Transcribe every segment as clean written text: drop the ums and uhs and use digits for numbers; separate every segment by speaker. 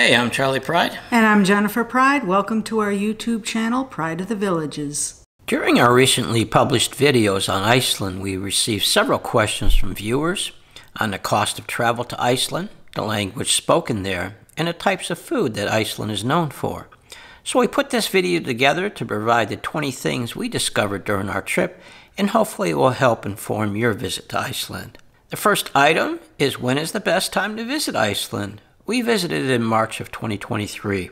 Speaker 1: Hey, I'm Charlie Pryde.
Speaker 2: And I'm Jennifer Pryde. Welcome to our YouTube channel, Pride of the Villages.
Speaker 1: During our recently published videos on Iceland, we received several questions from viewers on the cost of travel to Iceland, the language spoken there, and the types of food that Iceland is known for. So we put this video together to provide the 20 things we discovered during our trip, and hopefully it will help inform your visit to Iceland. The first item is, when is the best time to visit Iceland? We visited in March of 2023.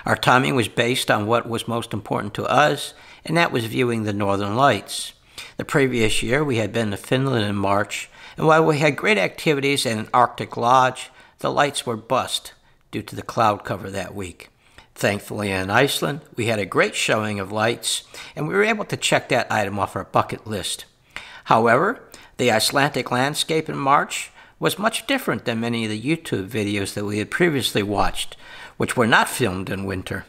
Speaker 1: Our timing was based on what was most important to us, and that was viewing the Northern Lights. The previous year, we had been to Finland in March, and while we had great activities and an Arctic lodge, the lights were bust due to the cloud cover that week. Thankfully, in Iceland, we had a great showing of lights, and we were able to check that item off our bucket list. However, the Icelandic landscape in March was much different than many of the YouTube videos that we had previously watched, which were not filmed in winter.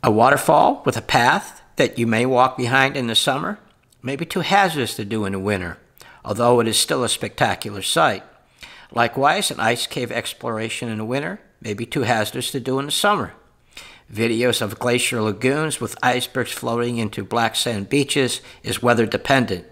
Speaker 1: A waterfall with a path that you may walk behind in the summer may be too hazardous to do in the winter, although it is still a spectacular sight. Likewise, an ice cave exploration in the winter may be too hazardous to do in the summer. Videos of glacier lagoons with icebergs floating into black sand beaches is weather dependent.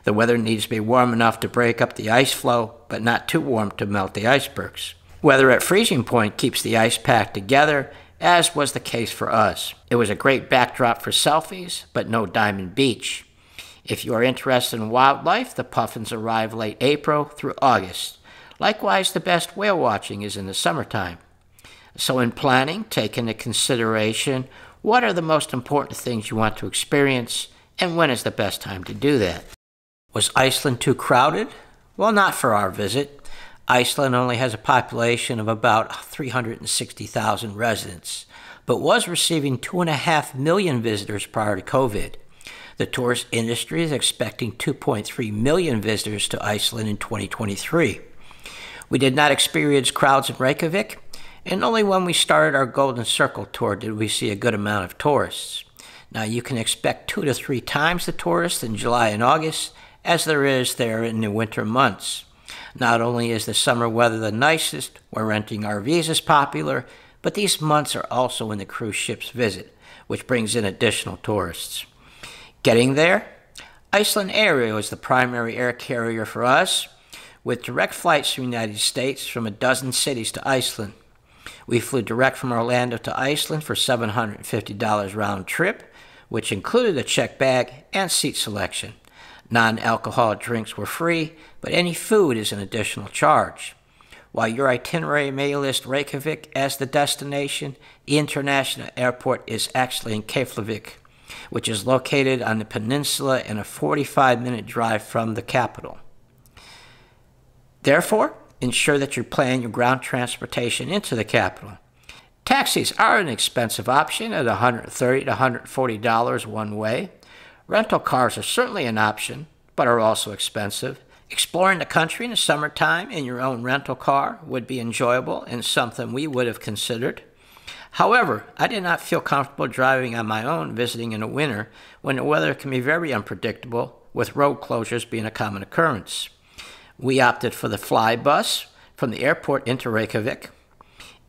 Speaker 1: The weather needs to be warm enough to break up the ice flow, but not too warm to melt the icebergs. Weather at freezing point keeps the ice pack together, as was the case for us. It was a great backdrop for selfies, but no Diamond Beach. If you are interested in wildlife, the puffins arrive late April through August. Likewise, the best whale watching is in the summertime. So in planning, take into consideration what are the most important things you want to experience, and when is the best time to do that. Was Iceland too crowded? Well, not for our visit. Iceland only has a population of about 360,000 residents, but was receiving 2.5 million visitors prior to COVID. The tourist industry is expecting 2.3 million visitors to Iceland in 2023. We did not experience crowds in Reykjavik, and only when we started our Golden Circle tour did we see a good amount of tourists. Now, you can expect 2 to 3 times the tourists in July and August, as there is there in the winter months. Not only is the summer weather the nicest, where renting RVs is popular, but these months are also when the cruise ships visit, which brings in additional tourists. Getting there, Iceland Airways was the primary air carrier for us, with direct flights from the United States from a dozen cities to Iceland. We flew direct from Orlando to Iceland for $750 round trip, which included a checked bag and seat selection. Non-alcoholic drinks were free, but any food is an additional charge. While your itinerary may list Reykjavik as the destination, the international airport is actually in Keflavik, which is located on the peninsula and a 45-minute drive from the capital. Therefore, ensure that you plan your ground transportation into the capital. Taxis are an expensive option at $130 to $140 one way. Rental cars are certainly an option, but are also expensive. Exploring the country in the summertime in your own rental car would be enjoyable and something we would have considered. However, I did not feel comfortable driving on my own visiting in the winter when the weather can be very unpredictable, with road closures being a common occurrence. We opted for the fly bus from the airport into Reykjavik.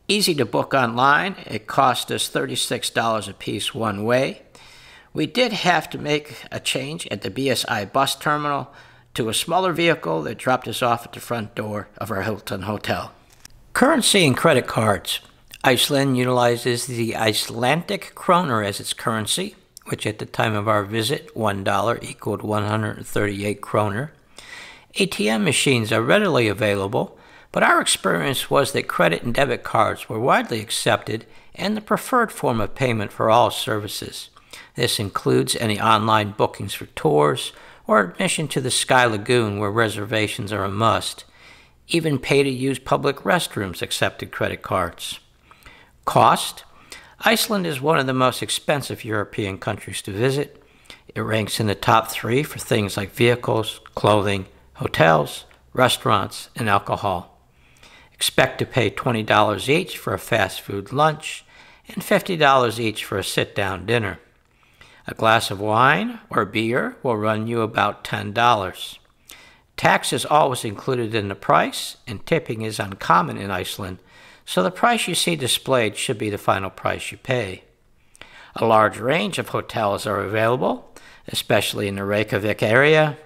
Speaker 1: Easy to book online. It cost us $36 a piece one way. We did have to make a change at the BSI bus terminal to a smaller vehicle that dropped us off at the front door of our Hilton Hotel. Currency and credit cards. Iceland utilizes the Icelandic kroner as its currency, which at the time of our visit, $1 equaled 138 kroner. ATM machines are readily available, but our experience was that credit and debit cards were widely accepted and the preferred form of payment for all services. This includes any online bookings for tours or admission to the Sky Lagoon, where reservations are a must. Even pay-to-use public restrooms accepted credit cards. Cost. Iceland is one of the most expensive European countries to visit. It ranks in the top 3 for things like vehicles, clothing, hotels, restaurants, and alcohol. Expect to pay $20 each for a fast food lunch and $50 each for a sit-down dinner. A glass of wine or beer will run you about $10. Tax is always included in the price, and tipping is uncommon in Iceland, so the price you see displayed should be the final price you pay. A large range of hotels are available, especially in the Reykjavik area.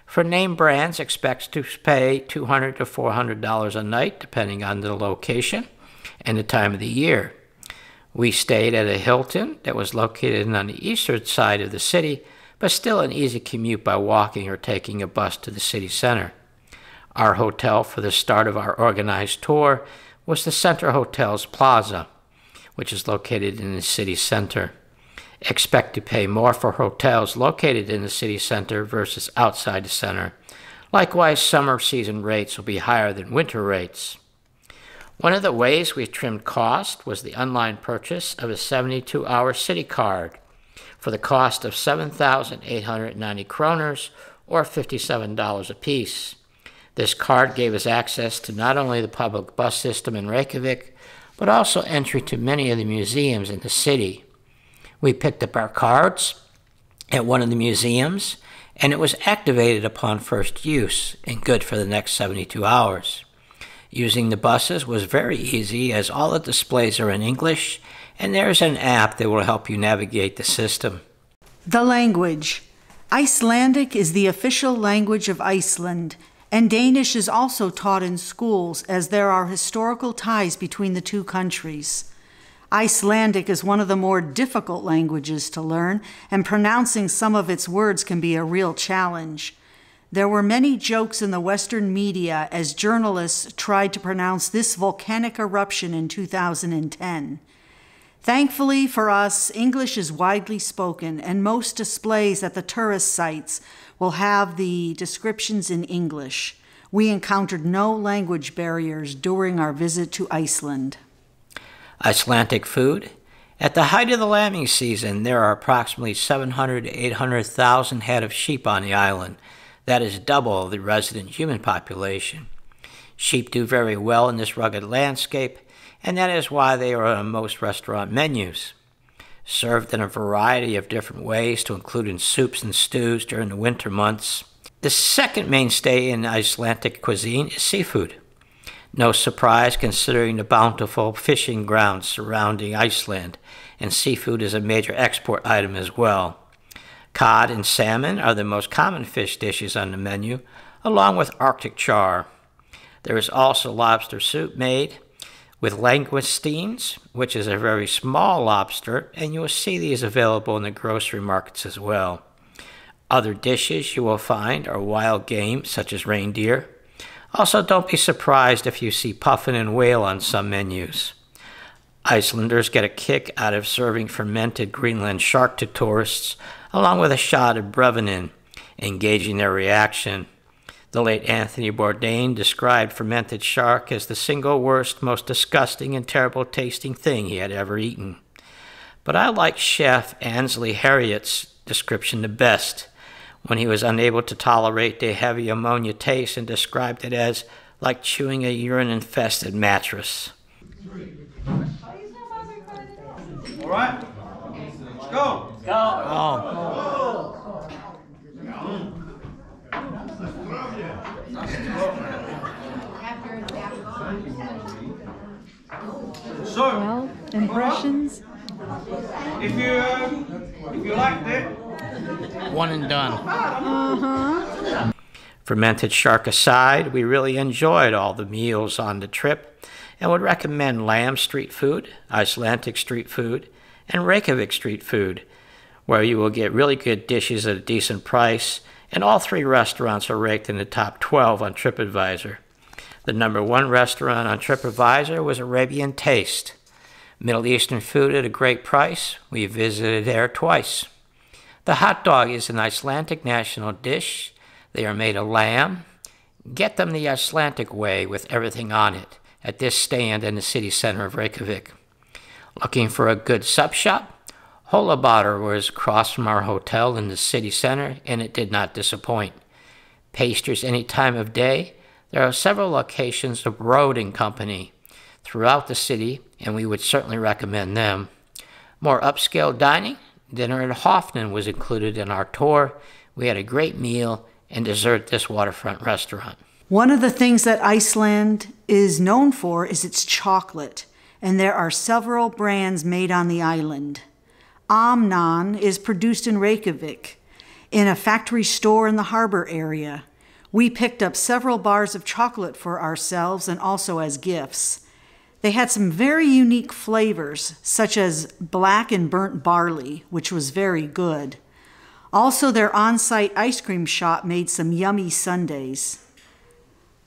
Speaker 1: For name brands, expect to pay $200 to $400 a night, depending on the location and the time of the year. We stayed at a Hilton that was located on the eastern side of the city, but still an easy commute by walking or taking a bus to the city center. Our hotel for the start of our organized tour was the Center Hotel's Plaza, which is located in the city center. Expect to pay more for hotels located in the city center versus outside the center. Likewise, summer season rates will be higher than winter rates. One of the ways we trimmed cost was the online purchase of a 72-hour city card for the cost of 7,890 kroners, or $57 apiece. This card gave us access to not only the public bus system in Reykjavik, but also entry to many of the museums in the city. We picked up our cards at one of the museums, and it was activated upon first use and good for the next 72 hours. Using the buses was very easy, as all the displays are in English, and there's an app that will help you navigate the system.
Speaker 2: The language. Icelandic is the official language of Iceland, and Danish is also taught in schools, as there are historical ties between the two countries. Icelandic is one of the more difficult languages to learn, and pronouncing some of its words can be a real challenge. There were many jokes in the Western media as journalists tried to pronounce this volcanic eruption in 2010. Thankfully for us, English is widely spoken, and most displays at the tourist sites will have the descriptions in English. We encountered no language barriers during our visit to Iceland.
Speaker 1: Icelandic food. At the height of the lambing season, there are approximately 700 to 800,000 head of sheep on the island. That is double the resident human population. Sheep do very well in this rugged landscape, and that is why they are on most restaurant menus. Served in a variety of different ways, to include in soups and stews during the winter months. The second mainstay in Icelandic cuisine is seafood. No surprise, considering the bountiful fishing grounds surrounding Iceland, and seafood is a major export item as well. Cod and salmon are the most common fish dishes on the menu, along with Arctic char. There is also lobster soup made with langoustines, which is a very small lobster, and you will see these available in the grocery markets as well. Other dishes you will find are wild game, such as reindeer. Also, don't be surprised if you see puffin and whale on some menus. Icelanders get a kick out of serving fermented Greenland shark to tourists, along with a shot of Brevinin, engaging their reaction. The late Anthony Bourdain described fermented shark as the single worst, most disgusting and terrible tasting thing he had ever eaten. But I like Chef Ansley Harriet's description the best, when he was unable to tolerate the heavy ammonia taste and described it as like chewing a urine-infested mattress.
Speaker 3: All right, let's go.
Speaker 1: Go. Oh.
Speaker 3: So,
Speaker 2: Well, impressions?
Speaker 3: if you liked it,
Speaker 1: One and done.
Speaker 2: Uh-huh.
Speaker 1: Fermented shark aside, we really enjoyed all the meals on the trip and would recommend lamb street food, Icelandic street food, and Reykjavik street food, where you will get really good dishes at a decent price, and all three restaurants are ranked in the top 12 on TripAdvisor. The number one restaurant on TripAdvisor was Arabian Taste. Middle Eastern food at a great price. We visited there twice. The hot dog is an Icelandic national dish. They are made of lamb. Get them the Icelandic way with everything on it at this stand in the city center of Reykjavik. Looking for a good sub shop? Holabadur was across from our hotel in the city center, and it did not disappoint. Pastries any time of day. There are several locations of Road & Company throughout the city, and we would certainly recommend them. More upscale dining? Dinner at Hoffman was included in our tour. We had a great meal and dessert at this waterfront restaurant.
Speaker 2: One of the things that Iceland is known for is its chocolate, and there are several brands made on the island. Amnan is produced in Reykjavik, in a factory store in the harbor area. We picked up several bars of chocolate for ourselves and also as gifts. They had some very unique flavors, such as black and burnt barley, which was very good. Also, their on-site ice cream shop made some yummy sundaes.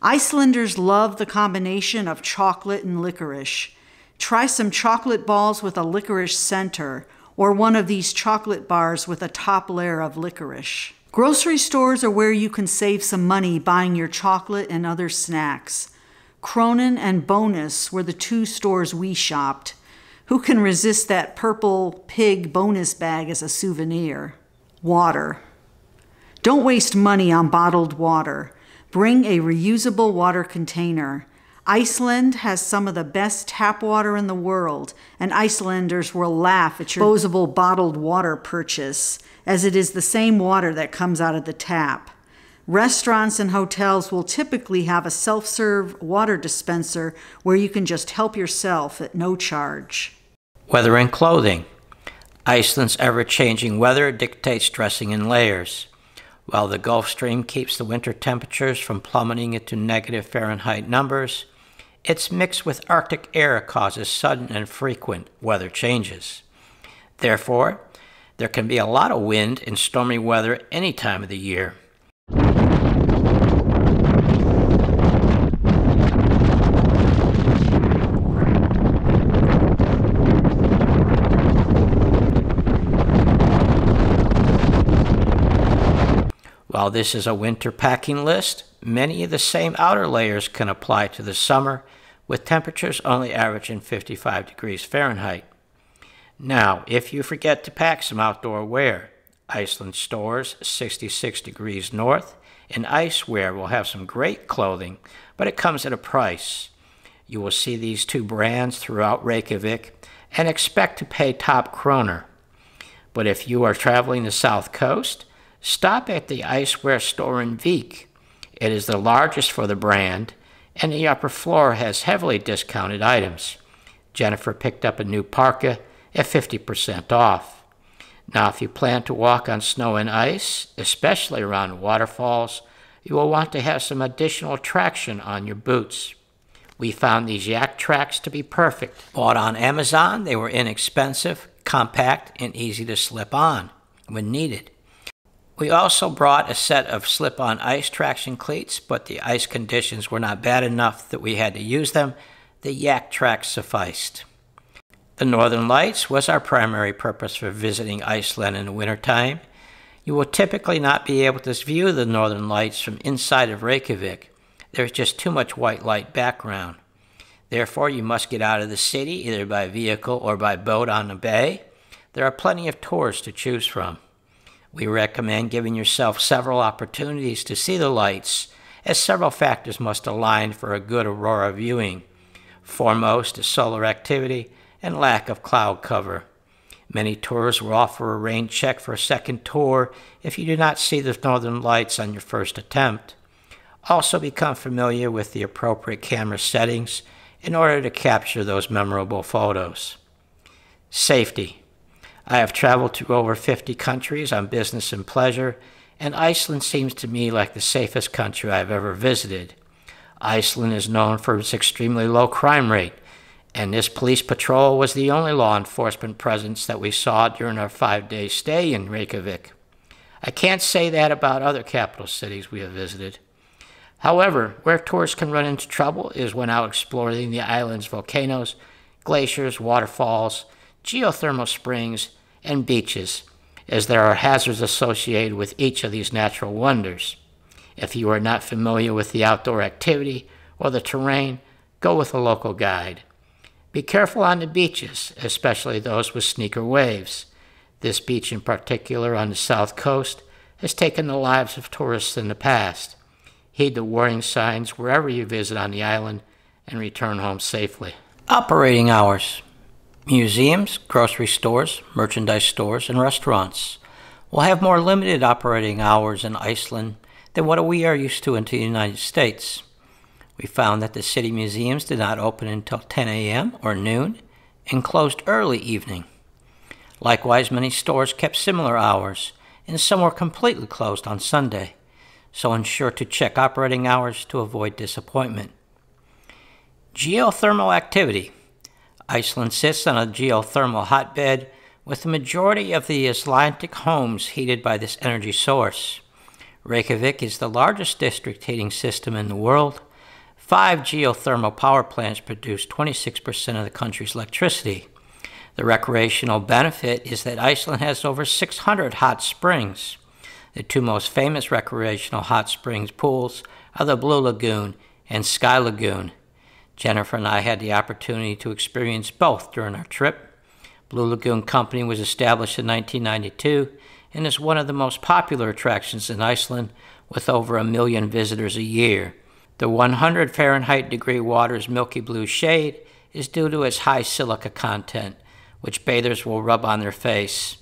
Speaker 2: Icelanders love the combination of chocolate and licorice. Try some chocolate balls with a licorice center, or one of these chocolate bars with a top layer of licorice. Grocery stores are where you can save some money buying your chocolate and other snacks. Cronin and Bonus were the two stores we shopped. Who can resist that purple pig bonus bag as a souvenir? Water. Don't waste money on bottled water. Bring a reusable water container. Iceland has some of the best tap water in the world, and Icelanders will laugh at your disposable bottled water purchase, as it is the same water that comes out of the tap. Restaurants and hotels will typically have a self-serve water dispenser where you can just help yourself at no charge.
Speaker 1: Weather and clothing. Iceland's ever-changing weather dictates dressing in layers. While the Gulf Stream keeps the winter temperatures from plummeting into negative Fahrenheit numbers, its mix with Arctic air causes sudden and frequent weather changes. Therefore, there can be a lot of wind and stormy weather any time of the year. While this is a winter packing list, many of the same outer layers can apply to the summer, with temperatures only averaging 55 degrees Fahrenheit. Now, if you forget to pack some outdoor wear, Iceland stores 66 degrees north and Icewear will have some great clothing, but it comes at a price. You will see these two brands throughout Reykjavik and expect to pay top kroner. But if you are traveling the south coast, stop at the Icewear store in Vik. It is the largest for the brand, and the upper floor has heavily discounted items. Jennifer picked up a new parka at 50% off. Now, if you plan to walk on snow and ice, especially around waterfalls, you will want to have some additional traction on your boots. We found these yak tracks to be perfect. Bought on Amazon, they were inexpensive, compact, and easy to slip on when needed. We also brought a set of slip-on ice traction cleats, but the ice conditions were not bad enough that we had to use them. The yak tracks sufficed. The Northern Lights was our primary purpose for visiting Iceland in the wintertime. You will typically not be able to view the Northern Lights from inside of Reykjavik. There's just too much white light background. Therefore, you must get out of the city either by vehicle or by boat on the bay. There are plenty of tours to choose from. We recommend giving yourself several opportunities to see the lights, as several factors must align for a good aurora viewing. Foremost is solar activity and lack of cloud cover. Many tours will offer a rain check for a second tour if you do not see the northern lights on your first attempt. Also become familiar with the appropriate camera settings in order to capture those memorable photos. Safety. I have traveled to over 50 countries on business and pleasure, and Iceland seems to me like the safest country I've ever visited. Iceland is known for its extremely low crime rate, and this police patrol was the only law enforcement presence that we saw during our 5-day stay in Reykjavik. I can't say that about other capital cities we have visited. However, where tourists can run into trouble is when out exploring the island's volcanoes, glaciers, waterfalls, geothermal springs, and beaches, as there are hazards associated with each of these natural wonders. If you are not familiar with the outdoor activity or the terrain, go with a local guide. Be careful on the beaches, especially those with sneaker waves. This beach in particular on the south coast has taken the lives of tourists in the past. Heed the warning signs wherever you visit on the island and return home safely. Operating hours. Museums, grocery stores, merchandise stores, and restaurants will have more limited operating hours in Iceland than what we are used to in the United States. We found that the city museums did not open until 10 a.m. or noon and closed early evening. Likewise, many stores kept similar hours, and some were completely closed on Sunday, so ensure to check operating hours to avoid disappointment. Geothermal activity. Iceland sits on a geothermal hotbed with the majority of the Icelandic homes heated by this energy source. Reykjavik is the largest district heating system in the world. 5 geothermal power plants produce 26% of the country's electricity. The recreational benefit is that Iceland has over 600 hot springs. The 2 most famous recreational hot springs pools are the Blue Lagoon and Sky Lagoon. Jennifer and I had the opportunity to experience both during our trip. Blue Lagoon Company was established in 1992 and is one of the most popular attractions in Iceland, with over 1 million visitors a year. The 100 Fahrenheit degree water's milky blue shade is due to its high silica content, which bathers will rub on their face.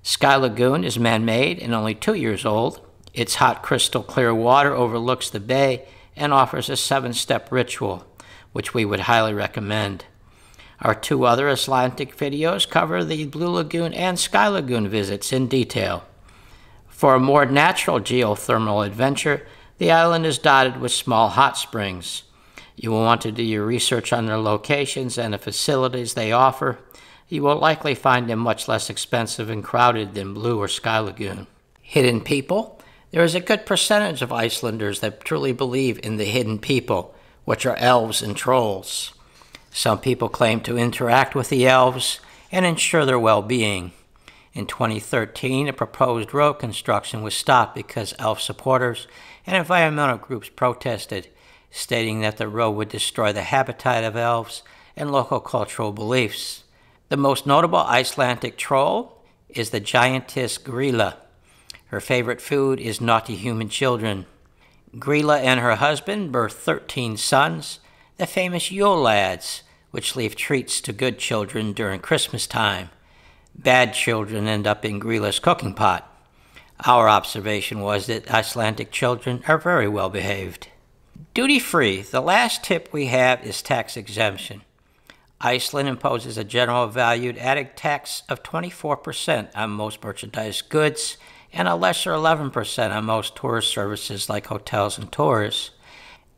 Speaker 1: Sky Lagoon is man-made and only 2 years old. Its hot crystal clear water overlooks the bay and offers a 7-step ritual, which we would highly recommend. Our 2 other Icelandic videos cover the Blue Lagoon and Sky Lagoon visits in detail. For a more natural geothermal adventure, the island is dotted with small hot springs. You will want to do your research on their locations and the facilities they offer. You will likely find them much less expensive and crowded than Blue or Sky Lagoon. Hidden people. There is a good percentage of Icelanders that truly believe in the hidden people, which are elves and trolls. Some people claim to interact with the elves and ensure their well-being. In 2013, a proposed road construction was stopped because elf supporters and environmental groups protested, stating that the road would destroy the habitat of elves and local cultural beliefs. The most notable Icelandic troll is the giantess Grýla. Her favorite food is naughty human children. Grýla and her husband birthed 13 sons, the famous Yule lads, which leave treats to good children during Christmas time. Bad children end up in Grýla's cooking pot. Our observation was that Icelandic children are very well behaved. Duty-free. The last tip we have is tax exemption. Iceland imposes a general valued added tax of 24% on most merchandise goods and a lesser 11% on most tourist services like hotels and tours.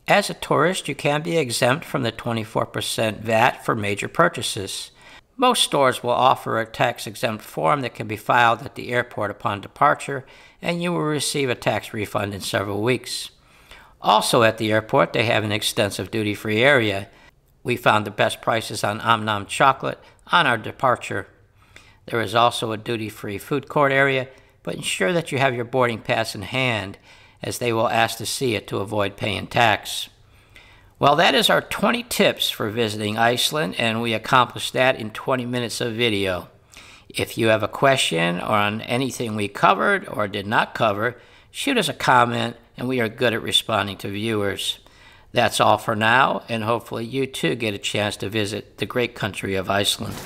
Speaker 1: As a tourist, you can be exempt from the 24% VAT for major purchases. Most stores will offer a tax-exempt form that can be filed at the airport upon departure, and you will receive a tax refund in several weeks. Also at the airport, they have an extensive duty-free area. We found the best prices on Om chocolate on our departure. There is also a duty-free food court area, but ensure that you have your boarding pass in hand, as they will ask to see it to avoid paying tax. Well, that is our 20 tips for visiting Iceland, and we accomplished that in 20 minutes of video. If you have a question or on anything we covered or did not cover, shoot us a comment, and we are good at responding to viewers. That's all for now, and hopefully you too get a chance to visit the great country of Iceland.